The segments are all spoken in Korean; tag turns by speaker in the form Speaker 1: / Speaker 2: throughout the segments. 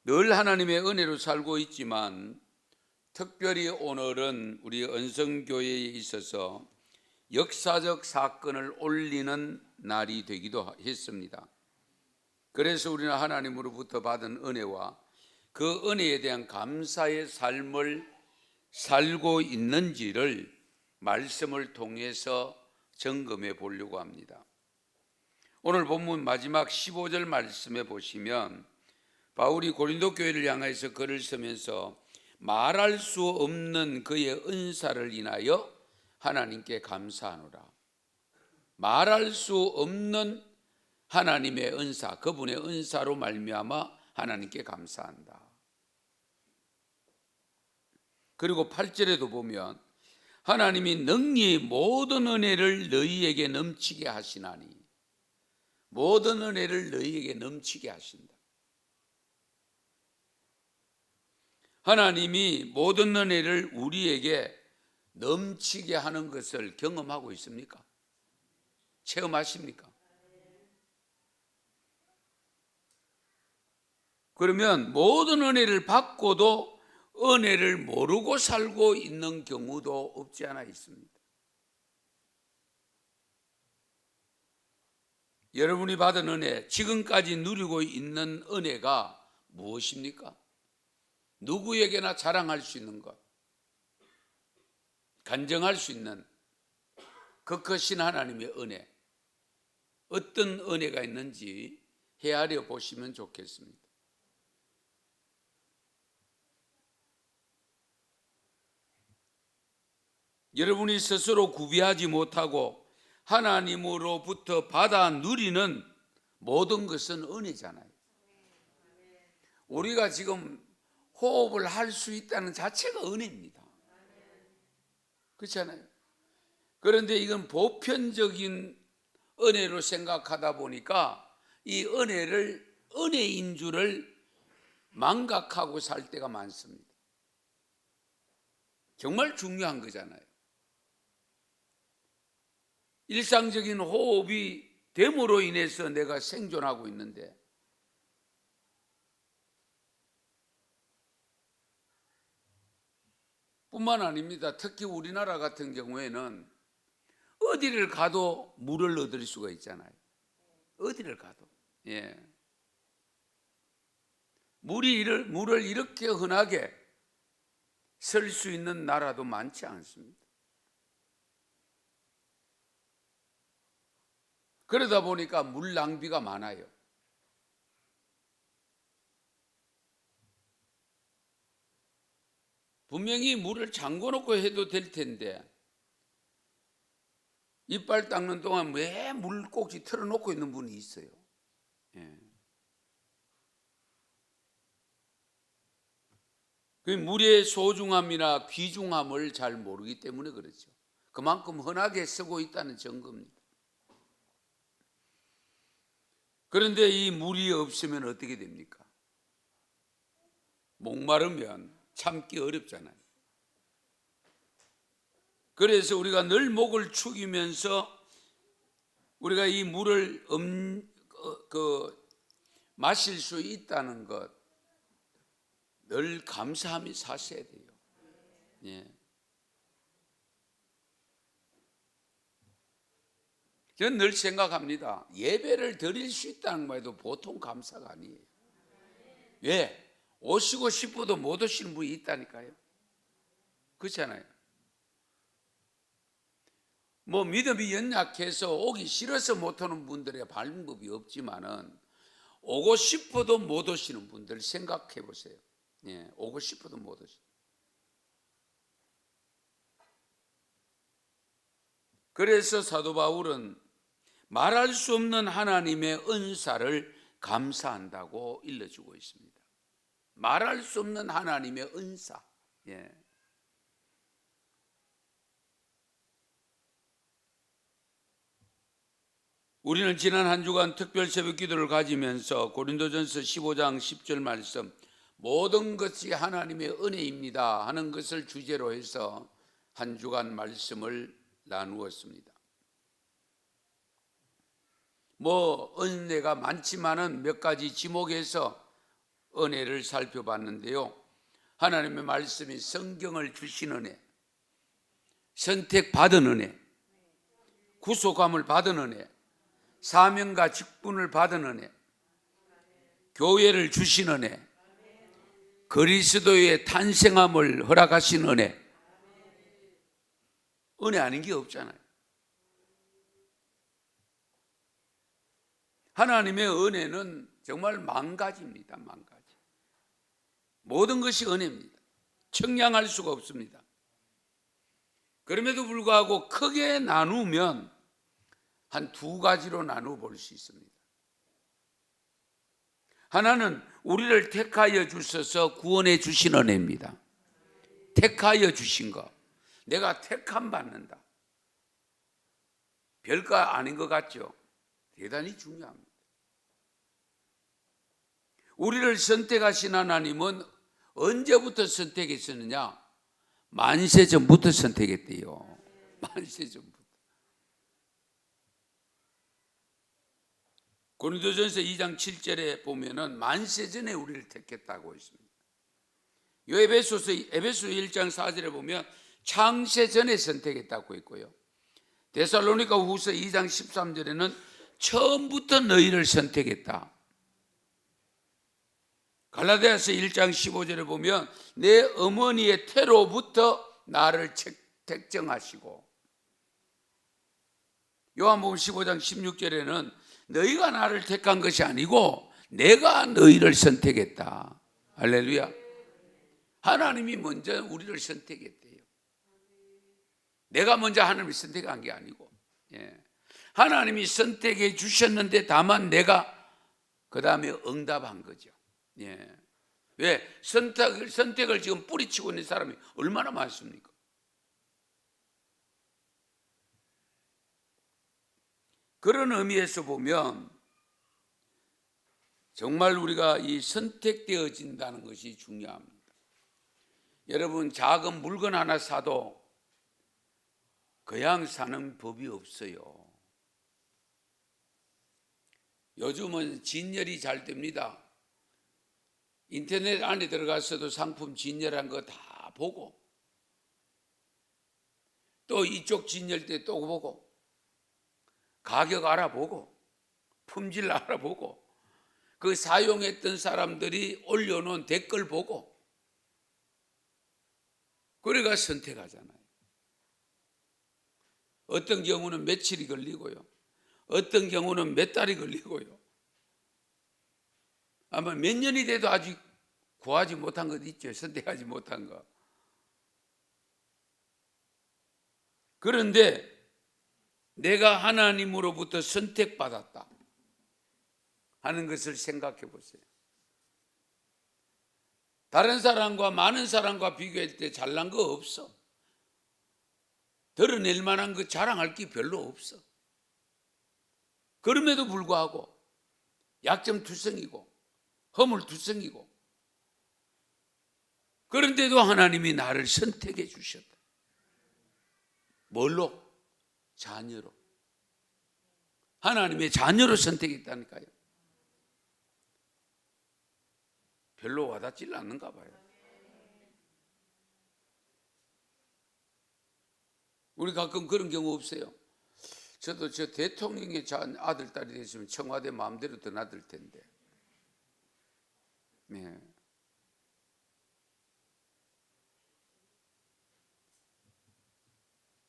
Speaker 1: 늘 하나님의 은혜로 살고 있지만 특별히 오늘은 우리 은성교회에 있어서 역사적 사건을 올리는 날이 되기도 했습니다. 그래서 우리는 하나님으로부터 받은 은혜와 그 은혜에 대한 감사의 삶을 살고 있는지를 말씀을 통해서 점검해 보려고 합니다. 오늘 본문 마지막 15절 말씀에 보시면 바울이 고린도 교회를 향해서 글을 쓰면서 말할 수 없는 그의 은사를 인하여 하나님께 감사하노라. 말할 수 없는 하나님의 은사, 그분의 은사로 말미암아 하나님께 감사한다. 그리고 8절에도 보면 하나님이 능히 모든 은혜를 너희에게 넘치게 하시나니, 모든 은혜를 너희에게 넘치게 하신다. 하나님이 모든 은혜를 우리에게 넘치게 하는 것을 경험하고 있습니까? 체험하십니까? 그러면 모든 은혜를 받고도 은혜를 모르고 살고 있는 경우도 없지 않아 있습니다. 여러분이 받은 은혜, 지금까지 누리고 있는 은혜가 무엇입니까? 누구에게나 자랑할 수 있는 것, 간증할 수 있는 그 크신 하나님의 은혜, 어떤 은혜가 있는지 헤아려 보시면 좋겠습니다. 여러분이 스스로 구비하지 못하고 하나님으로부터 받아 누리는 모든 것은 은혜잖아요. 우리가 지금 호흡을 할 수 있다는 자체가 은혜입니다. 그렇잖아요. 그런데 이건 보편적인 은혜로 생각하다 보니까 이 은혜를 은혜인 줄을 망각하고 살 때가 많습니다. 정말 중요한 거잖아요. 일상적인 호흡이 됨으로 인해서 내가 생존하고 있는데, 뿐만 아닙니다. 특히 우리나라 같은 경우에는 어디를 가도 물을 얻을 수가 있잖아요. 어디를 가도. 예. 물을 이렇게 흔하게 쓸 수 있는 나라도 많지 않습니다. 그러다 보니까 물 낭비가 많아요. 분명히 물을 잠궈놓고 해도 될 텐데 이빨 닦는 동안 왜 물꼭지 틀어놓고 있는 분이 있어요. 예. 그 물의 소중함이나 귀중함을 잘 모르기 때문에 그렇죠. 그만큼 흔하게 쓰고 있다는 증거입니다. 그런데 이 물이 없으면 어떻게 됩니까? 목마르면 참기 어렵잖아요. 그래서 우리가 늘 목을 축이면서 우리가 이 물을 마실 수 있다는 것 늘 감사하며 사셔야 돼요. 예. 저는 늘 생각합니다. 예배를 드릴 수 있다는 말도 보통 감사가 아니에요. 왜? 오시고 싶어도 못 오시는 분이 있다니까요. 그렇잖아요. 뭐 믿음이 연약해서 오기 싫어서 못 오는 분들의 방법이 없지만은 오고 싶어도 못 오시는 분들 생각해 보세요. 예, 오고 싶어도 못 오시는. 그래서 사도 바울은 말할 수 없는 하나님의 은사를 감사한다고 일러주고 있습니다. 말할 수 없는 하나님의 은사. 예. 우리는 지난 한 주간 특별 새벽 기도를 가지면서 고린도전서 15장 10절 말씀, 모든 것이 하나님의 은혜입니다 하는 것을 주제로 해서 한 주간 말씀을 나누었습니다. 은혜가 많지만은 몇 가지 지목해서 은혜를 살펴봤는데요. 하나님의 말씀이 성경을 주신 은혜, 선택받은 은혜, 구속함을 받은 은혜, 사명과 직분을 받은 은혜, 교회를 주신 은혜, 그리스도의 탄생함을 허락하신 은혜. 은혜 아닌 게 없잖아요. 하나님의 은혜는 정말 만 가지입니다. 만 가지. 모든 것이 은혜입니다. 청량할 수가 없습니다. 그럼에도 불구하고 크게 나누면 한 두 가지로 나누어 볼 수 있습니다. 하나는 우리를 택하여 주셔서 구원해 주신 은혜입니다. 택하여 주신 것. 내가 택함 받는다. 별거 아닌 것 같죠? 대단히 중요합니다. 우리를 선택하신 하나님은 언제부터 선택했었느냐? 만세 전부터 선택했대요. 만세 전부터. 고린도전서 2장 7절에 보면은 만세 전에 우리를 택했다고 했습니다. 에베소 1장 4절에 보면 창세 전에 선택했다고 했고요. 데살로니가 후서 2장 13절에는 처음부터 너희를 선택했다. 갈라디아서 1장 15절에 보면 내 어머니의 태로부터 나를 택정하시고, 요한복음 15장 16절에는 너희가 나를 택한 것이 아니고 내가 너희를 선택했다. 할렐루야. 하나님이 먼저 우리를 선택했대요. 내가 먼저 하나님을 선택한 게 아니고, 하나님이 선택해 주셨는데 다만 내가 그 다음에 응답한 거죠. 왜? 선택을 지금 뿌리치고 있는 사람이 얼마나 많습니까? 그런 의미에서 보면 정말 우리가 이 선택되어진다는 것이 중요합니다. 여러분, 작은 물건 하나 사도 그냥 사는 법이 없어요. 요즘은 진열이 잘 됩니다. 인터넷 안에 들어가서도 상품 진열한 거 다 보고, 또 이쪽 진열 때 또 보고, 가격 알아보고, 품질 알아보고, 그 사용했던 사람들이 올려놓은 댓글 보고, 그래가 선택하잖아요. 어떤 경우는 며칠이 걸리고요, 어떤 경우는 몇 달이 걸리고요, 아마 몇 년이 돼도 아직 구하지 못한 것 있죠. 선택하지 못한 것. 그런데 내가 하나님으로부터 선택받았다 하는 것을 생각해 보세요. 다른 사람과 많은 사람과 비교할 때 잘난 거 없어. 드러낼 만한 거 자랑할 게 별로 없어. 그럼에도 불구하고 약점투성이고 허물투성이고, 그런데도 하나님이 나를 선택해 주셨다. 뭘로? 자녀로. 하나님의 자녀로 선택했다니까요. 별로 와닿질 않는가 봐요. 우리 가끔 그런 경우 없어요? 저도 저 대통령의 아들, 딸이 됐으면 청와대 마음대로 드나들 텐데. 네.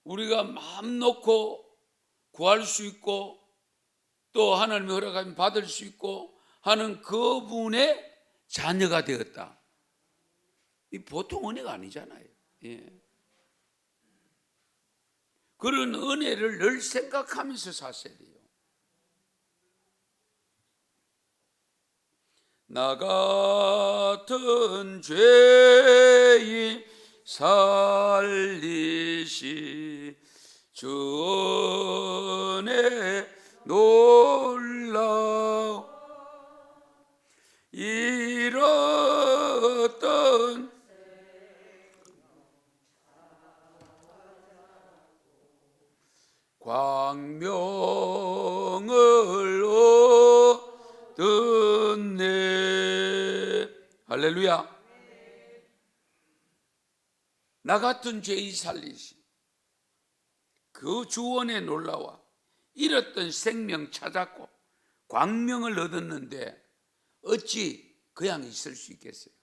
Speaker 1: 우리가 마음 놓고 구할 수 있고, 또 하나님의 허락하면 받을 수 있고 하는 그분의 자녀가 되었다. 이 보통 은혜가 아니잖아요. 그런 은혜를 늘 생각하면서 사셔야 돼요. 나 같은 죄인 살리시 주 은혜 놀라워 잃었던 광명을 얻었네. 할렐루야. 나 같은 죄의 살리시 그 주원에 놀라와 잃었던 생명 찾았고 광명을 얻었는데 어찌 그냥 있을 수 있겠어요?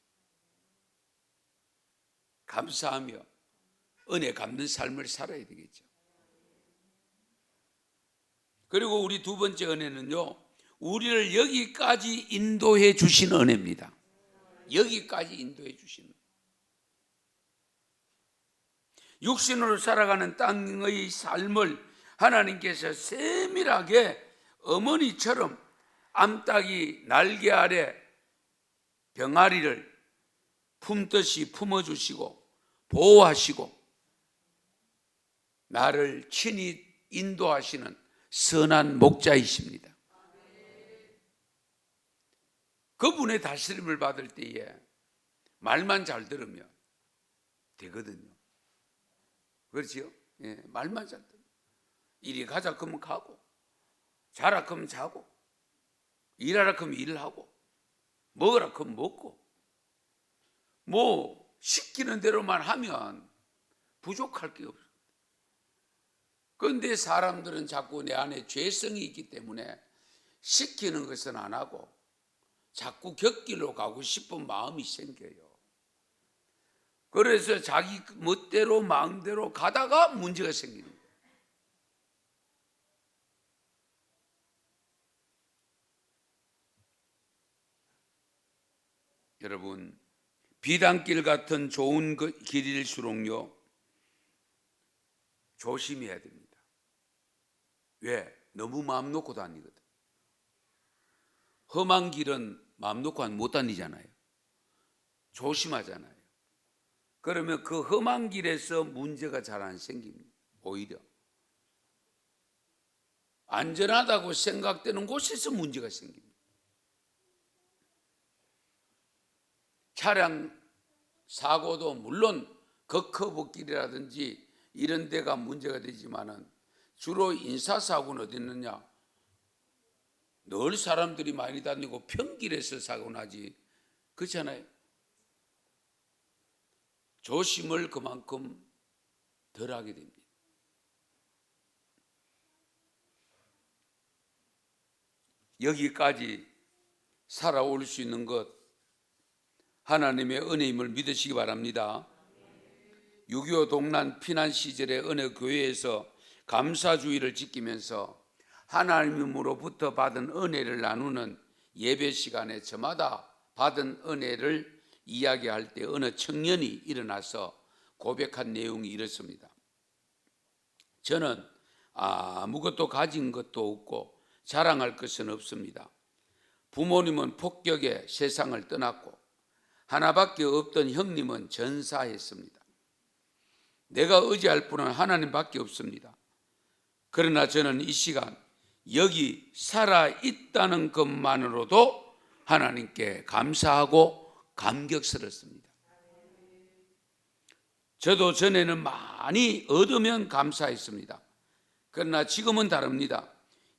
Speaker 1: 감사하며 은혜 갚는 삶을 살아야 되겠죠. 그리고 우리 두 번째 은혜는요, 우리를 여기까지 인도해 주신 은혜입니다. 여기까지 인도해 주신 은혜. 육신으로 살아가는 땅의 삶을 하나님께서 세밀하게 어머니처럼 암탉이 날개 아래 병아리를 품듯이 품어주시고 보호하시고 나를 친히 인도하시는 선한 목자이십니다. 그분의 다스림을 받을 때에 말만 잘 들으면 되거든요. 그렇지요? 예, 말만 잘 들으면 이리 가자 그러면 가고, 자라 그러면 자고, 일하라 그러면 일을 하고, 먹으라 그러면 먹고, 뭐 시키는 대로만 하면 부족할 게 없어요. 그런데 사람들은 자꾸 내 안에 죄성이 있기 때문에 시키는 것은 안 하고 자꾸 곁길로 가고 싶은 마음이 생겨요. 그래서 자기 멋대로 마음대로 가다가 문제가 생기는 거예요. 여러분, 비단길 같은 좋은 길일수록요 조심해야 됩니다. 왜? 너무 마음 놓고 다니거든. 험한 길은 마음 놓고 못 다니잖아요. 조심하잖아요. 그러면 그 험한 길에서 문제가 잘 안 생깁니다. 오히려 안전하다고 생각되는 곳에서 문제가 생깁니다. 차량 사고도 물론 겉커브길이라든지 이런 데가 문제가 되지만은 주로 인사사고는 어디 있느냐? 늘 사람들이 많이 다니고 평길에서 사고 나지. 그렇잖아요. 조심을 그만큼 덜 하게 됩니다. 여기까지 살아올 수 있는 것 하나님의 은혜임을 믿으시기 바랍니다. 6.25 동란 피난 시절에 어느 교회에서 감사주의를 지키면서 하나님으로부터 받은 은혜를 나누는 예배 시간에 저마다 받은 은혜를 이야기할 때 어느 청년이 일어나서 고백한 내용이 이렇습니다. 저는 아무것도 가진 것도 없고 자랑할 것은 없습니다. 부모님은 폭격에 세상을 떠났고 하나밖에 없던 형님은 전사했습니다. 내가 의지할 분은 하나님밖에 없습니다. 그러나 저는 이 시간 여기 살아있다는 것만으로도 하나님께 감사하고 감격스럽습니다. 저도 전에는 많이 얻으면 감사했습니다. 그러나 지금은 다릅니다.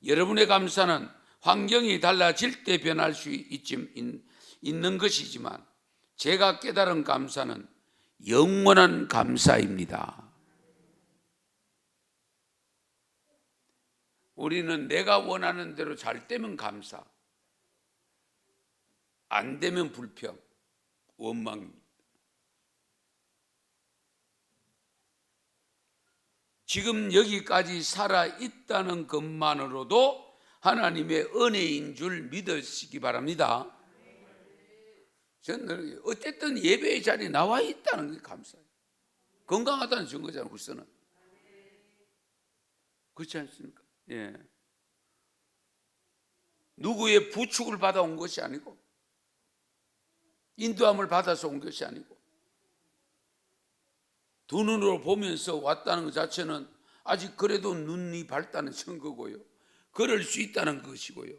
Speaker 1: 여러분의 감사는 환경이 달라질 때 변할 수 있는 것이지만 제가 깨달은 감사는 영원한 감사입니다. 우리는 내가 원하는 대로 잘 되면 감사, 안 되면 불평, 원망입니다. 지금 여기까지 살아있다는 것만으로도 하나님의 은혜인 줄 믿으시기 바랍니다. 저는 어쨌든 예배의 자리에 나와 있다는 게 감사해요. 건강하다는 증거잖아요, 우선은. 그렇지 않습니까? 예. 누구의 부축을 받아온 것이 아니고 인도함을 받아서 온 것이 아니고 두 눈으로 보면서 왔다는 것 자체는 아직 그래도 눈이 밝다는 증거고요. 그럴 수 있다는 것이고요.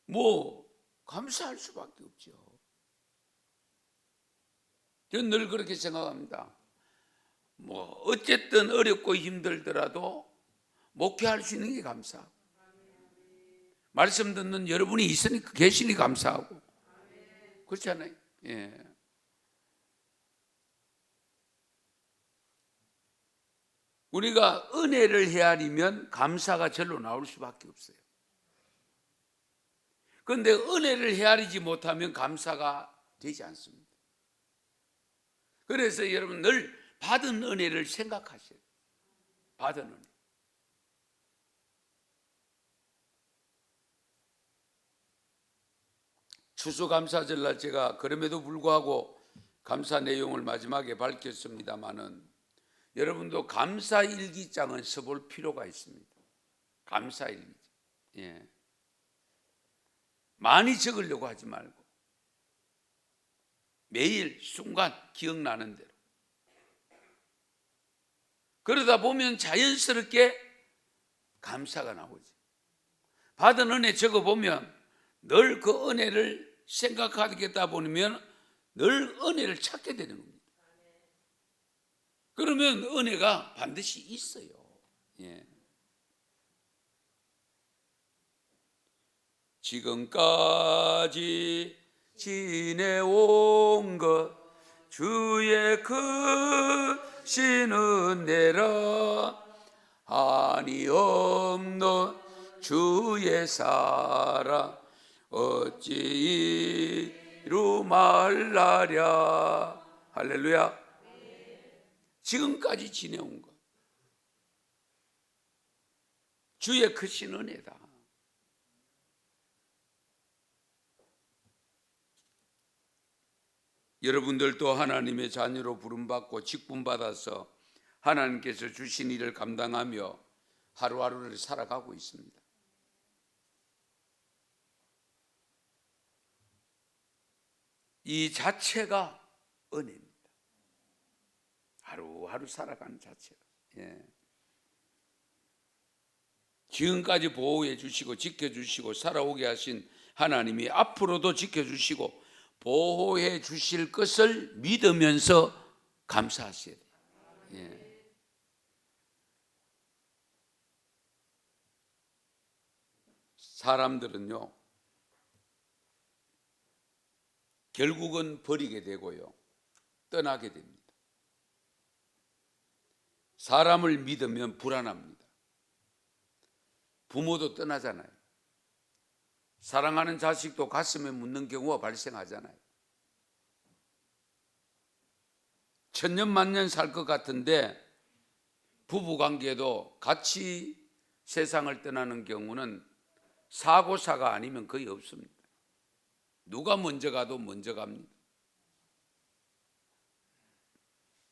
Speaker 1: 뭐 감사할 수밖에 없죠. 저는 늘 그렇게 생각합니다. 뭐 어쨌든 어렵고 힘들더라도 목회할 수 있는 게 감사하고 말씀 듣는 여러분이 있으니까 계시니 감사하고 그렇잖아요. 예. 우리가 은혜를 헤아리면 감사가 절로 나올 수밖에 없어요. 그런데 은혜를 헤아리지 못하면 감사가 되지 않습니다. 그래서 여러분 늘 받은 은혜를 생각하셔야 돼요. 받은 은혜. 추수감사절날 제가 그럼에도 불구하고 감사 내용을 마지막에 밝혔습니다마는 여러분도 감사일기장은 써볼 필요가 있습니다. 감사일기장. 예. 많이 적으려고 하지 말고 매일 순간 기억나는 대로. 그러다 보면 자연스럽게 감사가 나오지. 받은 은혜 적어보면 늘 그 은혜를 생각하겠다 보면 늘 은혜를 찾게 되는 겁니다. 그러면 은혜가 반드시 있어요. 예. 지금까지 지내온 것 주의 크신 은혜라 한이 없는 주의 사랑 어찌 이루 말라랴. 할렐루야. 지금까지 지내온 것 주의 크신 은혜다. 여러분들도 하나님의 자녀로 부름받고 직분받아서 하나님께서 주신 일을 감당하며 하루하루를 살아가고 있습니다. 이 자체가 은혜입니다. 하루하루 살아가는 자체가. 예. 지금까지 보호해 주시고 지켜주시고 살아오게 하신 하나님이 앞으로도 지켜주시고 보호해 주실 것을 믿으면서 감사하셔야 돼요. 예. 사람들은요 결국은 버리게 되고요 떠나게 됩니다. 사람을 믿으면 불안합니다. 부모도 떠나잖아요. 사랑하는 자식도 가슴에 묻는 경우가 발생하잖아요. 천년만년 살 것 같은데 부부관계도 같이 세상을 떠나는 경우는 사고사가 아니면 거의 없습니다. 누가 먼저 가도 먼저 갑니다.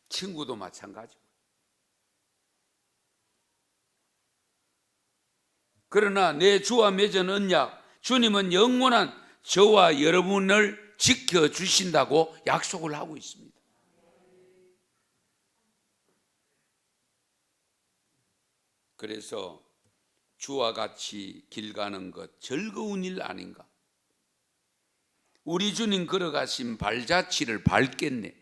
Speaker 1: 친구도 마찬가지고. 그러나 내 주와 맺은 언약, 주님은 영원한 저와 여러분을 지켜주신다고 약속을 하고 있습니다. 그래서 주와 같이 길 가는 것 즐거운 일 아닌가? 우리 주님 걸어가신 발자취를 밟겠네.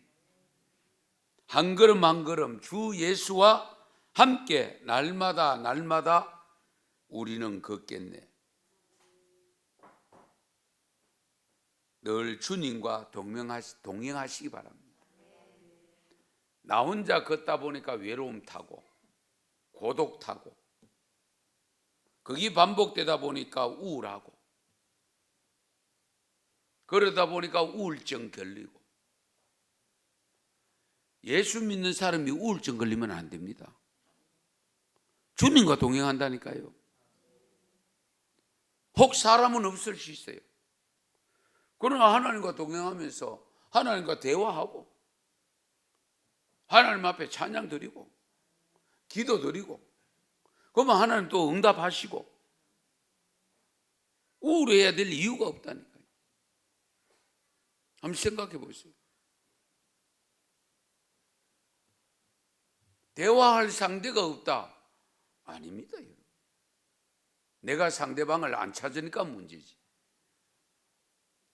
Speaker 1: 한 걸음 한 걸음 주 예수와 함께 날마다 우리는 걷겠네. 늘 주님과 동행하시기 바랍니다. 나 혼자 걷다 보니까 외로움 타고 고독 타고 그게 반복되다 보니까 우울하고 그러다 보니까 우울증 걸리고. 예수 믿는 사람이 우울증 걸리면 안 됩니다. 주님과 동행한다니까요. 혹 사람은 없을 수 있어요. 그러나 하나님과 동행하면서 하나님과 대화하고 하나님 앞에 찬양 드리고 기도 드리고 그러면 하나님 또 응답하시고 우울해야 될 이유가 없다니까요. 한번 생각해 보세요. 대화할 상대가 없다? 아닙니다. 여러분. 내가 상대방을 안 찾으니까 문제지.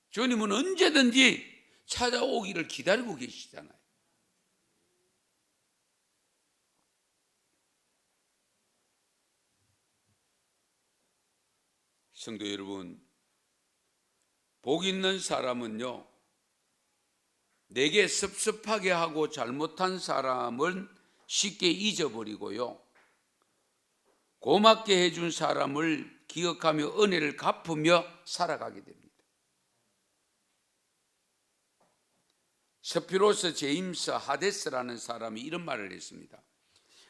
Speaker 1: 주님은 언제든지 찾아오기를 기다리고 계시잖아요. 성도 여러분, 복 있는 사람은요 내게 섭섭하게 하고 잘못한 사람은 쉽게 잊어버리고요, 고맙게 해준 사람을 기억하며 은혜를 갚으며 살아가게 됩니다. 스피로스 제임스 하데스라는 사람이 이런 말을 했습니다.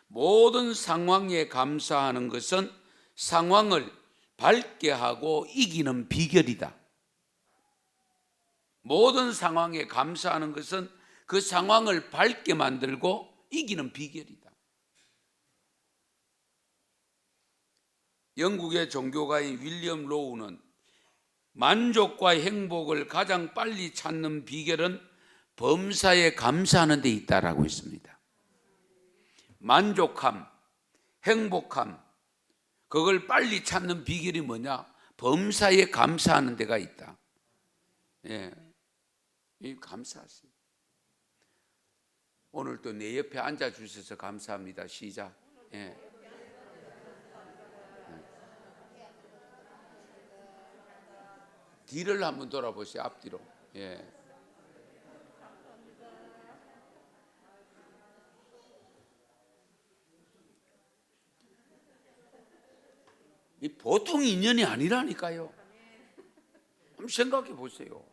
Speaker 1: 모든 상황에 감사하는 것은 상황을 밝게 하고 이기는 비결이다. 모든 상황에 감사하는 것은 그 상황을 밝게 만들고 이기는 비결이다. 영국의 종교가인 윌리엄 로우는 만족과 행복을 가장 빨리 찾는 비결은 범사에 감사하는 데 있다라고 했습니다. 만족함, 행복함, 그걸 빨리 찾는 비결이 뭐냐? 범사에 감사하는 데가 있다. 예, 감사하세요. 오늘 또 내 옆에 앉아주셔서 감사합니다. 시작. 예. 뒤를 한번 돌아보세요. 앞뒤로. 예. 이 보통 인연이 아니라니까요. 한번 생각해 보세요.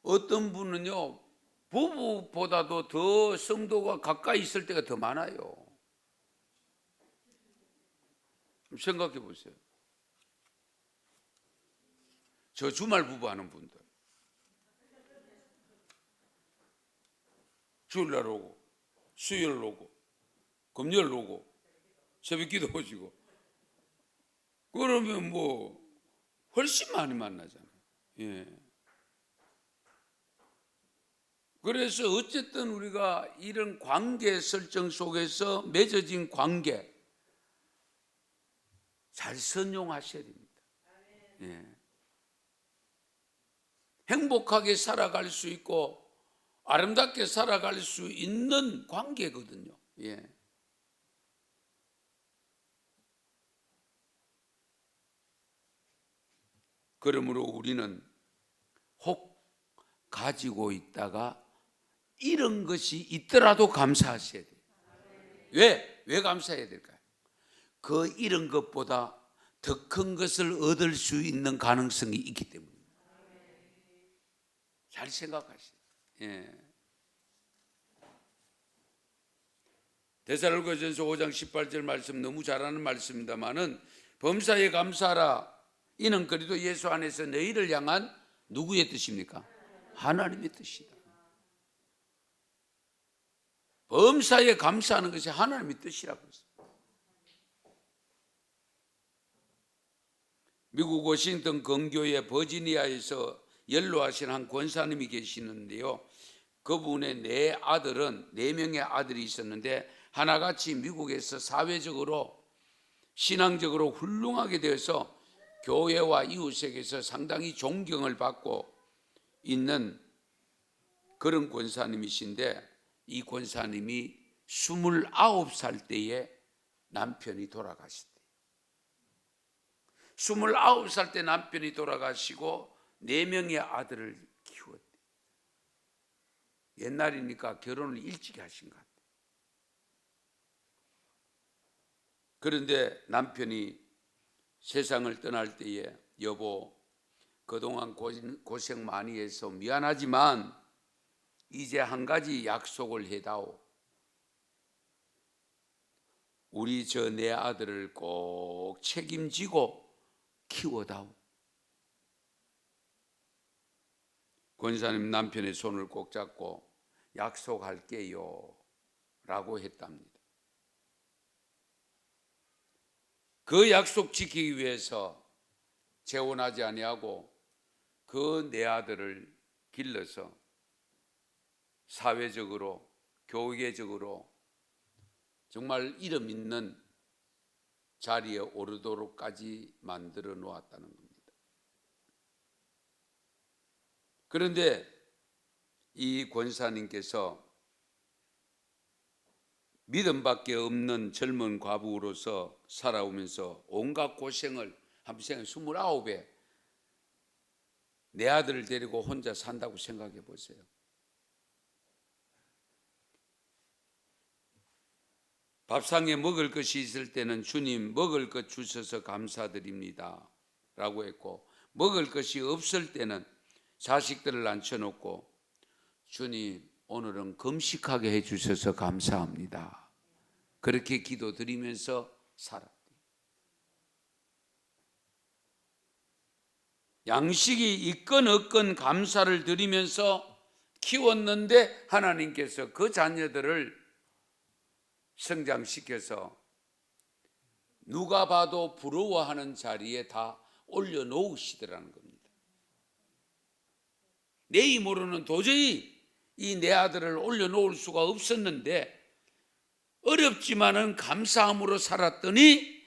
Speaker 1: 어떤 분은요, 부부보다도 더 성도가 가까이 있을 때가 더 많아요. 생각해 보세요. 저 주말 부부하는 분들, 주일날 오고 수요일 오고 금요일 오고 새벽기도 오시고, 그러면 뭐 훨씬 많이 만나잖아요. 예. 그래서 어쨌든 우리가 이런 관계 설정 속에서 맺어진 관계 잘 선용하셔야 됩니다. 예. 행복하게 살아갈 수 있고 아름답게 살아갈 수 있는 관계거든요. 예. 그러므로 우리는 혹 가지고 있다가 이런 것이 있더라도 감사하셔야 돼요. 왜 감사해야 될까요? 그 이런 것보다 더 큰 것을 얻을 수 있는 가능성이 있기 때문에. 잘 생각하시죠. 예. 데살로니가전서 5장 18절 말씀 너무 잘하는 말씀입니다만은, 범사에 감사하라. 이는 그리스도 예수 안에서 너희를 향한 누구의 뜻입니까? 하나님의 뜻이다. 범사에 감사하는 것이 하나님의 뜻이라고 했습니다. 미국 워싱턴 건교회 버지니아에서 연로하신 한 권사님이 계시는데요, 그분의 네 명의 아들이 있었는데 하나같이 미국에서 사회적으로 신앙적으로 훌륭하게 되어서 교회와 이웃에게서 상당히 존경을 받고 있는 그런 권사님이신데, 이 권사님이 29살 때에 남편이 돌아가셨대요. 29살 때 남편이 돌아가시고 4명의 아들을 키웠대요. 옛날이니까 결혼을 일찍 하신 것 같아요. 그런데 남편이 세상을 떠날 때에, 여보, 그동안 고생 많이 해서 미안하지만 이제 한 가지 약속을 해다오. 우리 저 내 아들을 꼭 책임지고 키워다오. 권사님 남편의 손을 꼭 잡고 약속할게요 라고 했답니다. 그 약속 지키기 위해서 재혼하지 아니하고 그 내 아들을 길러서 사회적으로, 교계적으로 정말 이름 있는 자리에 오르도록까지 만들어 놓았다는 겁니다. 그런데 이 권사님께서 믿음밖에 없는 젊은 과부로서 살아오면서 온갖 고생을, 한번 생각해, 29에 내 아들을 데리고 혼자 산다고 생각해 보세요. 밥상에 먹을 것이 있을 때는 주님 먹을 것 주셔서 감사드립니다 라고 했고, 먹을 것이 없을 때는 자식들을 앉혀놓고 주님 오늘은 금식하게 해주셔서 감사합니다, 그렇게 기도드리면서 살았대요. 양식이 있건 없건 감사를 드리면서 키웠는데 하나님께서 그 자녀들을 성장시켜서 누가 봐도 부러워하는 자리에 다 올려놓으시더라는 겁니다. 내 힘으로는 도저히 이 내 아들을 올려놓을 수가 없었는데 어렵지만은 감사함으로 살았더니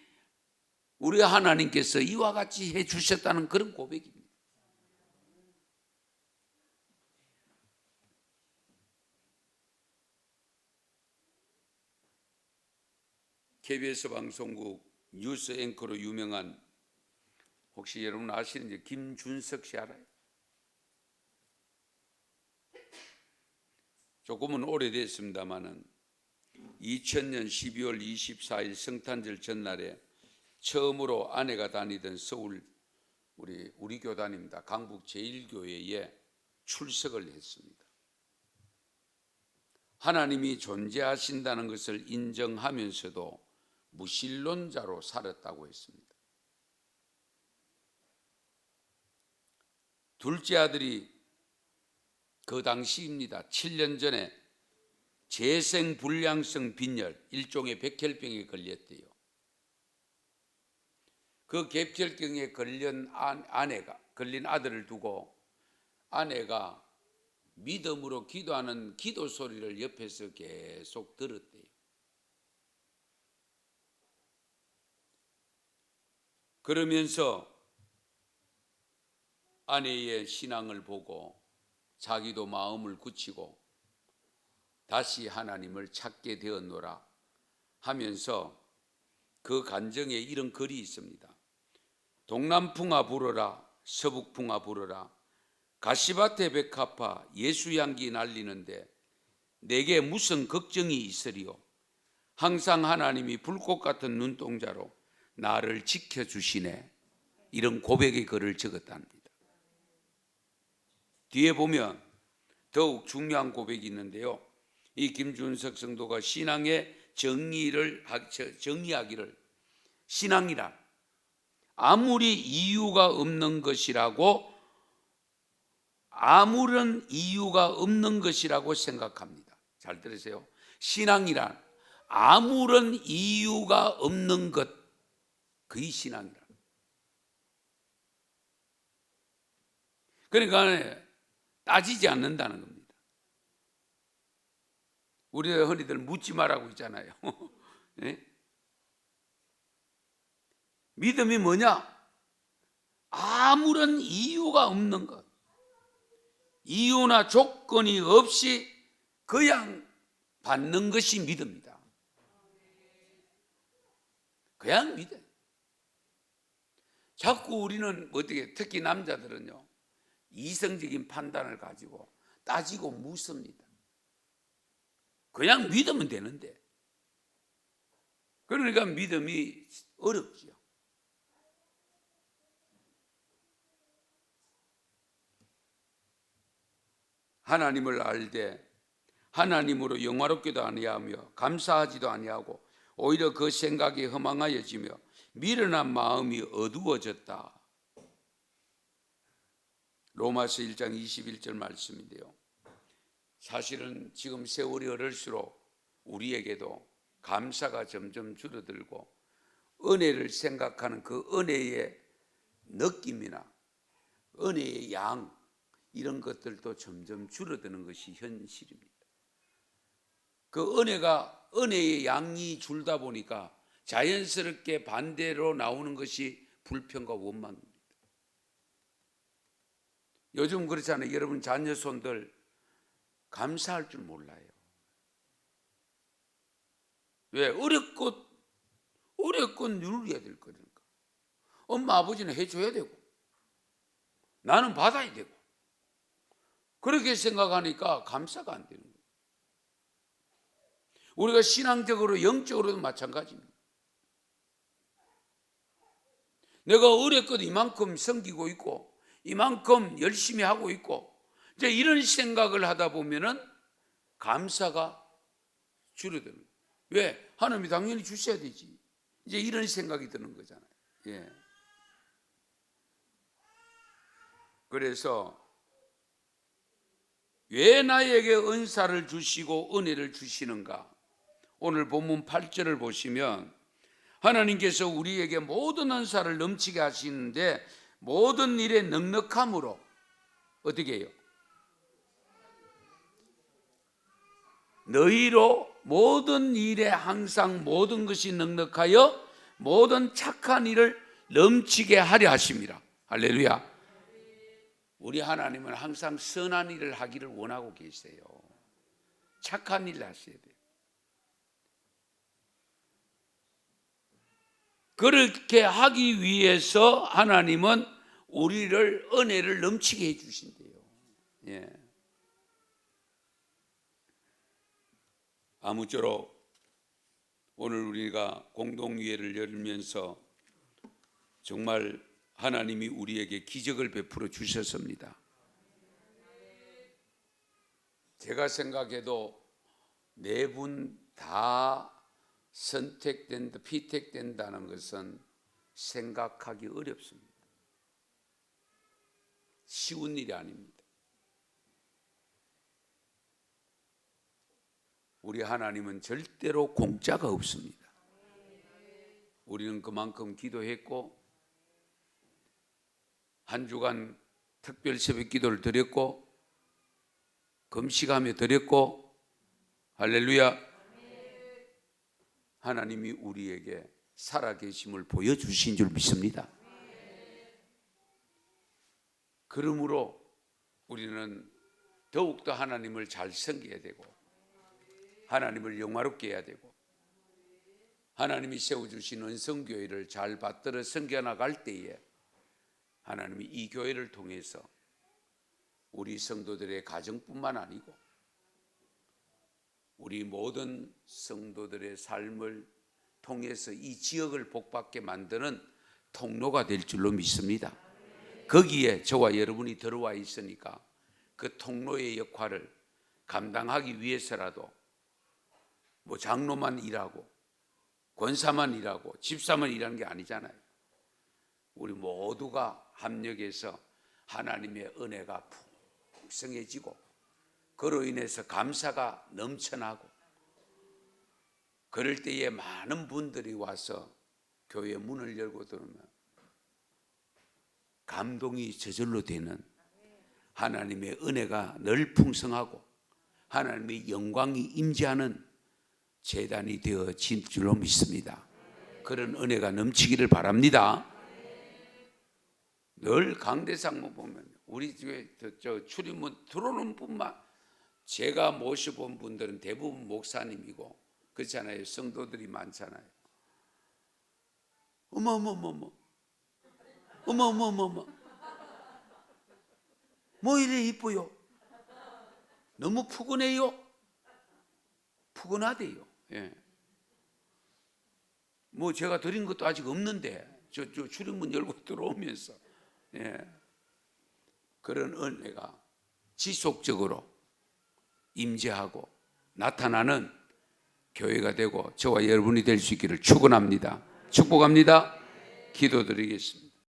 Speaker 1: 우리 하나님께서 이와 같이 해주셨다는 그런 고백입니다. KBS 방송국 뉴스 앵커로 유명한, 혹시 여러분 아시는지 김준석 씨 알아요? 조금은 오래됐습니다마는 2000년 12월 24일 성탄절 전날에 처음으로 아내가 다니던 서울 우리 교단입니다. 강북 제1교회에 출석을 했습니다. 하나님이 존재하신다는 것을 인정하면서도 무신론자로 살았다고 했습니다. 둘째 아들이 그 당시입니다. 7년 전에 재생불량성 빈혈, 일종의 백혈병에 걸렸대요. 그 백혈병에 걸린 아들을 두고 아내가 믿음으로 기도하는 기도 소리를 옆에서 계속 들었대요. 그러면서 아내의 신앙을 보고 자기도 마음을 굳히고 다시 하나님을 찾게 되었노라 하면서 그 간정에 이런 글이 있습니다. 동남풍아 불어라, 서북풍아 불어라, 가시밭에 백합화 예수향기 날리는데 내게 무슨 걱정이 있으리요. 항상 하나님이 불꽃 같은 눈동자로 나를 지켜주시네. 이런 고백의 글을 적었답니다. 뒤에 보면 더욱 중요한 고백이 있는데요. 이 김준석 성도가 신앙의 정의하기를, 신앙이란 아무리 이유가 없는 것이라고, 아무런 이유가 없는 것이라고 생각합니다. 잘 들으세요. 신앙이란 아무런 이유가 없는 것, 그게 신앙이란. 그러니까 따지지 않는다는 겁니다. 우리가 흔히들 묻지 말라고 있잖아요. 네? 믿음이 뭐냐? 아무런 이유가 없는 것, 이유나 조건이 없이 그냥 받는 것이 믿음이다. 그냥 믿어요. 자꾸 우리는 어떻게, 특히 남자들은요, 이성적인 판단을 가지고 따지고 묻습니다. 그냥 믿으면 되는데. 그러니까 믿음이 어렵죠. 하나님을 알되 하나님으로 영화롭기도 아니하며 감사하지도 아니하고 오히려 그 생각이 허망하여지며 미련한 마음이 어두워졌다. 로마서 1장 21절 말씀인데요. 사실은 지금 세월이 흐를수록 우리에게도 감사가 점점 줄어들고 은혜를 생각하는 그 은혜의 느낌이나 은혜의 양, 이런 것들도 점점 줄어드는 것이 현실입니다. 그 은혜의 양이 줄다 보니까 자연스럽게 반대로 나오는 것이 불평과 원망입니다. 요즘 그렇잖아요. 여러분 자녀 손들 감사할 줄 몰라요. 왜? 어렵고 누려야 될 거니까. 엄마 아버지는 해줘야 되고 나는 받아야 되고. 그렇게 생각하니까 감사가 안 되는 거예요. 우리가 신앙적으로 영적으로도 마찬가지입니다. 내가 어렵거든 이만큼 섬기고 있고 이만큼 열심히 하고 있고 이제 이런 생각을 하다 보면은 감사가 줄어드는 거예요. 왜? 하나님이 당연히 주셔야 되지. 이제 이런 생각이 드는 거잖아요. 예. 그래서 왜 나에게 은사를 주시고 은혜를 주시는가? 오늘 본문 8절을 보시면 하나님께서 우리에게 모든 은사를 넘치게 하시는데 모든 일에 넉넉함으로 어떻게 해요? 너희로 모든 일에 항상 모든 것이 넉넉하여 모든 착한 일을 넘치게 하려 하십니다. 할렐루야. 우리 하나님은 항상 선한 일을 하기를 원하고 계세요. 착한 일을 하셔야 돼요. 그렇게 하기 위해서 하나님은 우리를 은혜를 넘치게 해주신대요. 예. 아무쪼록 오늘 우리가 공동회의를 열면서 정말 하나님이 우리에게 기적을 베풀어 주셨습니다. 제가 생각해도 네 분 다 피택된다는 것은 생각하기 어렵습니다. 쉬운 일이 아닙니다. 우리 하나님은 절대로 공짜가 없습니다. 우리는 그만큼 기도했고 한 주간 특별 새벽 기도를 드렸고 금식하며 드렸고 할렐루야. 하나님이 우리에게 살아계심을 보여주신 줄 믿습니다. 그러므로 우리는 더욱더 하나님을 잘 섬겨야 되고 하나님을 영화롭게 해야 되고 하나님이 세워주신 은성교회를 잘 받들어 섬겨나갈 때에 하나님이 이 교회를 통해서 우리 성도들의 가정뿐만 아니고 우리 모든 성도들의 삶을 통해서 이 지역을 복받게 만드는 통로가 될 줄로 믿습니다. 거기에 저와 여러분이 들어와 있으니까 그 통로의 역할을 감당하기 위해서라도 뭐 장로만 일하고 권사만 일하고 집사만 일하는 게 아니잖아요. 우리 모두가 합력해서 하나님의 은혜가 풍성해지고 그로 인해서 감사가 넘쳐나고 그럴 때에 많은 분들이 와서 교회 문을 열고 들어오면 감동이 저절로 되는 하나님의 은혜가 늘 풍성하고 하나님의 영광이 임재하는 제단이 되어진 줄로 믿습니다. 그런 은혜가 넘치기를 바랍니다. 늘 강대상만 보면 우리 집에 출입문 들어오는 분만 제가 모셔본 분들은 대부분 목사님이고 그렇잖아요. 성도들이 많잖아요. 어머어머어머 뭐 이래 이뻐요? 너무 푸근해요? 푸근하대요. 예. 뭐 제가 드린 것도 아직 없는데 저 출입문 열고 들어오면서 예. 그런 은혜가 지속적으로 임재하고 나타나는 교회가 되고 저와 여러분이 될 수 있기를 축원합니다. 축복합니다. 기도드리겠습니다.